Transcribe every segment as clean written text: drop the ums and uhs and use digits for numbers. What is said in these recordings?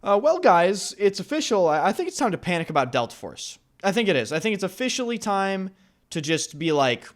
Well, guys, it's official. I think it's time to panic about Delta Force. I think it is. I think it's officially time to just be like,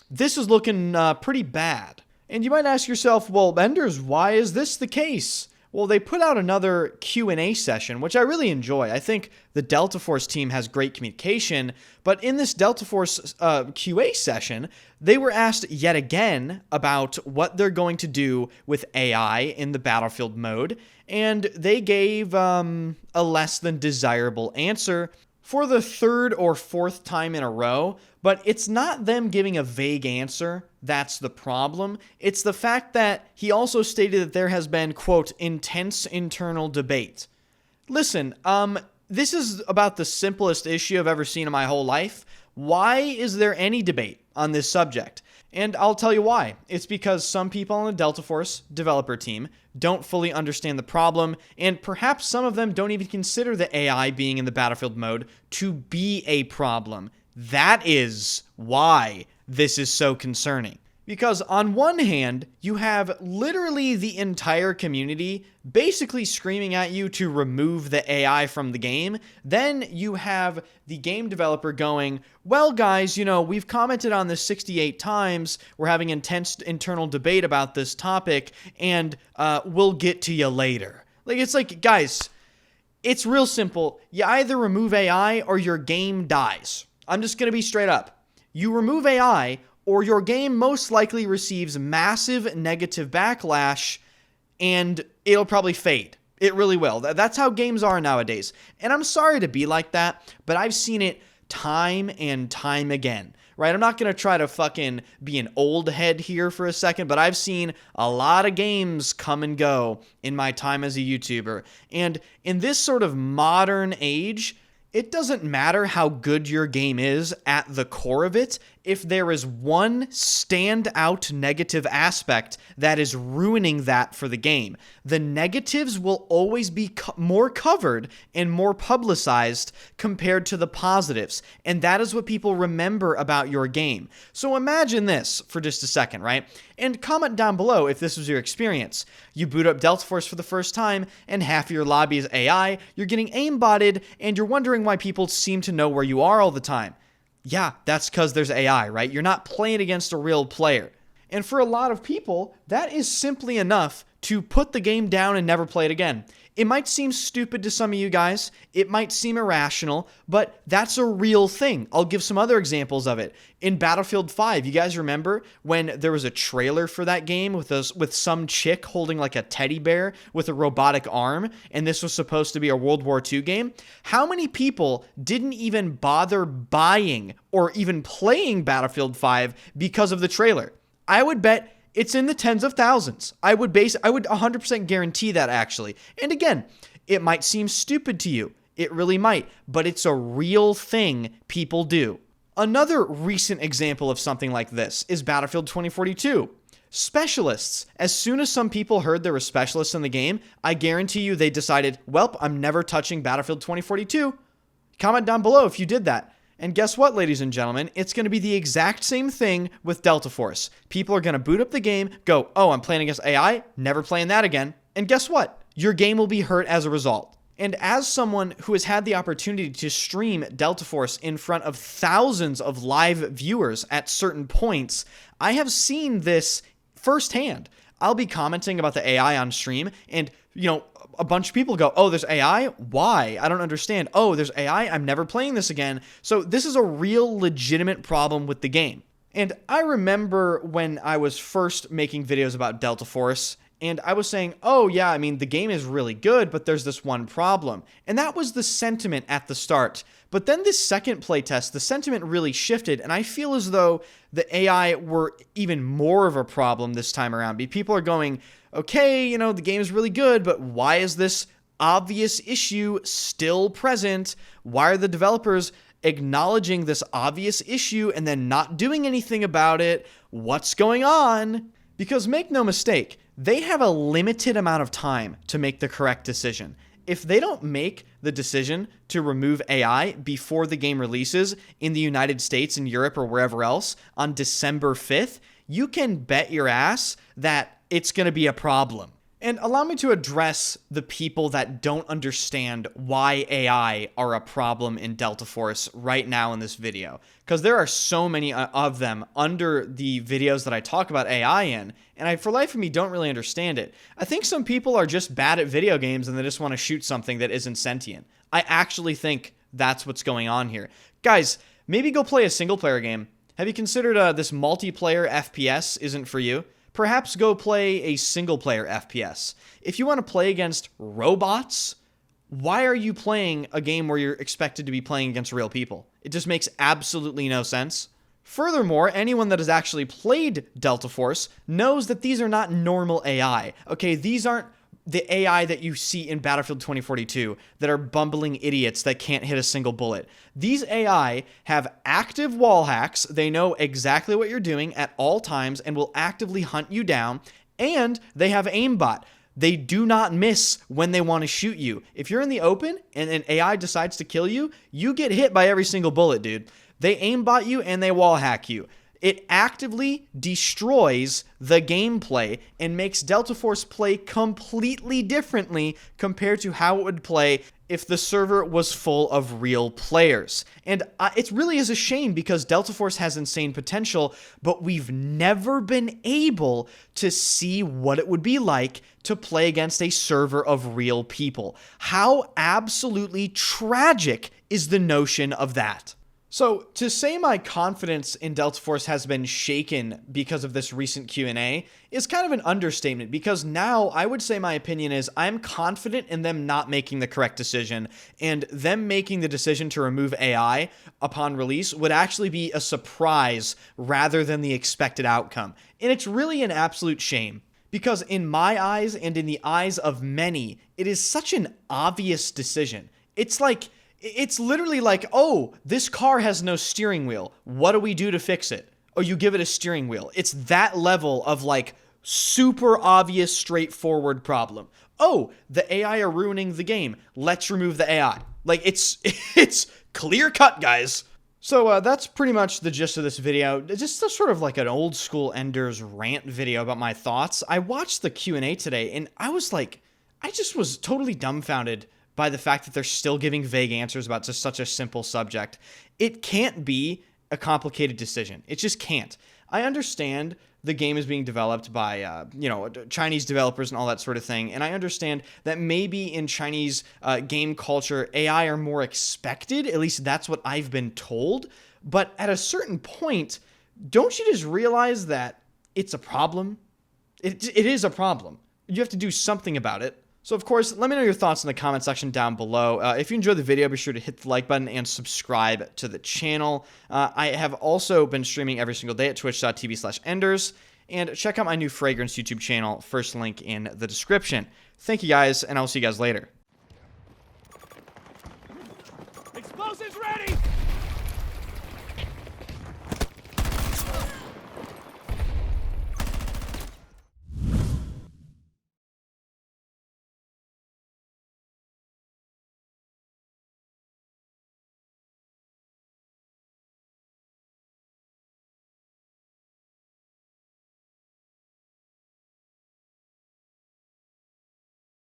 this is looking pretty bad. And you might ask yourself, well, Benders, why is this the case? Well, they put out another Q&A session, which I really enjoy. I think the Delta Force team has great communication, but in this Delta Force QA session, they were asked yet again about what they're going to do with AI in the Battlefield mode, and they gave a less than desirable answer for the third or fourth time in a row. But it's not them giving a vague answer that's the problem. It's the fact that he also stated that there has been, quote, intense internal debate. Listen, this is about the simplest issue I've ever seen in my whole life. Why is there any debate on this subject? And I'll tell you why. It's because some people on the Delta Force developer team don't fully understand the problem, and perhaps some of them don't even consider the AI being in the Battlefield mode to be a problem. That is why this is so concerning. Because on one hand, you have literally the entire community basically screaming at you to remove the AI from the game. Then you have the game developer going, well, guys, we've commented on this 68 times. We're having intense internal debate about this topic, and we'll get to you later. It's like, guys, it's real simple. You either remove AI or your game dies. I'm just going to be straight up. You remove AI, or your game most likely receives massive negative backlash, and it'll probably fade. It really will. That's how games are nowadays. And I'm sorry to be like that, but I've seen it time and time again, right? I'm not going to try to fucking be an old head here for a second, but I've seen a lot of games come and go in my time as a YouTuber. And in this sort of modern age, it doesn't matter how good your game is at the core of it if there is one standout negative aspect that is ruining that for the game. The negatives will always be more covered and more publicized compared to the positives, and that is what people remember about your game. So imagine this for just a second, right? And comment down below if this was your experience. You boot up Delta Force for the first time, and half of your lobby is AI, you're getting aimbotted, and you're wondering why people seem to know where you are all the time. Yeah, that's because there's AI, right? You're not playing against a real player. And for a lot of people, that is simply enough to put the game down and never play it again. It might seem stupid to some of you guys, it might seem irrational, but that's a real thing. I'll give some other examples of it. In Battlefield 5, you guys remember when there was a trailer for that game with some chick holding like a teddy bear with a robotic arm, and this was supposed to be a World War II game? How many people didn't even bother buying or even playing Battlefield 5 because of the trailer? I would bet it's in the tens of thousands. I would 100% guarantee that, actually. And again, it might seem stupid to you. It really might, but it's a real thing people do. Another recent example of something like this is Battlefield 2042. Specialists. As soon as some people heard there were specialists in the game, I guarantee you they decided, welp, I'm never touching Battlefield 2042. Comment down below if you did that. And guess what, ladies and gentlemen? It's going to be the exact same thing with Delta Force. People are going to boot up the game, go, oh, I'm playing against AI, never playing that again. And guess what? Your game will be hurt as a result. And as someone who has had the opportunity to stream Delta Force in front of thousands of live viewers at certain points, I have seen this firsthand. I'll be commenting about the AI on stream, and a bunch of people go, oh, there's AI? Why? I don't understand. Oh, there's AI? I'm never playing this again. So this is a real legitimate problem with the game. And I remember when I was first making videos about Delta Force, and I was saying, oh yeah, the game is really good, but there's this one problem. And that was the sentiment at the start. But then this second playtest, the sentiment really shifted, and I feel as though the AI were even more of a problem this time around. People are going, okay, the game is really good, but why is this obvious issue still present? Why are the developers acknowledging this obvious issue and then not doing anything about it? What's going on? Because make no mistake, they have a limited amount of time to make the correct decision. If they don't make the decision to remove AI before the game releases in the United States and Europe or wherever else on December 5th, you can bet your ass that it's going to be a problem. And allow me to address the people that don't understand why AI are a problem in Delta Force right now in this video. Because there are so many of them under the videos that I talk about AI in, and I, for life of me, don't really understand it. I think some people are just bad at video games and they just want to shoot something that isn't sentient. I actually think that's what's going on here. Guys, maybe go play a single-player game. Have you considered this multiplayer FPS isn't for you? Perhaps go play a single-player FPS. If you want to play against robots, why are you playing a game where you're expected to be playing against real people? It just makes absolutely no sense. Furthermore, anyone that has actually played Delta Force knows that these are not normal AI. Okay, these aren't the AI that you see in Battlefield 2042 that are bumbling idiots that can't hit a single bullet. These AI have active wall hacks. They know exactly what you're doing at all times and will actively hunt you down. And they have aimbot. They do not miss when they want to shoot you. If you're in the open and an AI decides to kill you, you get hit by every single bullet, dude. They aimbot you and they wall hack you. It actively destroys the gameplay and makes Delta Force play completely differently compared to how it would play if the server was full of real players. And it really is a shame because Delta Force has insane potential, but we've never been able to see what it would be like to play against a server of real people. How absolutely tragic is the notion of that? So, to say my confidence in Delta Force has been shaken because of this recent Q&A is kind of an understatement, because now I would say my opinion is I'm confident in them not making the correct decision, and them making the decision to remove AI upon release would actually be a surprise rather than the expected outcome. And it's really an absolute shame, because in my eyes and in the eyes of many, it is such an obvious decision. It's literally like, oh, this car has no steering wheel. What do we do to fix it? Oh, you give it a steering wheel. It's that level of like super obvious, straightforward problem. Oh, the AI are ruining the game. Let's remove the AI. Like it's clear cut, guys. So that's pretty much the gist of this video. Just sort of like an old school Ender's rant video about my thoughts. I watched the Q&A today and I just was totally dumbfounded by the fact that they're still giving vague answers about just such a simple subject. It can't be a complicated decision. It just can't. I understand the game is being developed by, Chinese developers and all that sort of thing, and I understand that maybe in Chinese game culture, AI are more expected. At least that's what I've been told. But at a certain point, don't you just realize that it's a problem? It is a problem. You have to do something about it. So, of course, let me know your thoughts in the comment section down below. If you enjoyed the video, be sure to hit the like button and subscribe to the channel. I have also been streaming every single day at twitch.tv/enders. And check out my new fragrance YouTube channel, first link in the description. Thank you guys, and I'll see you guys later.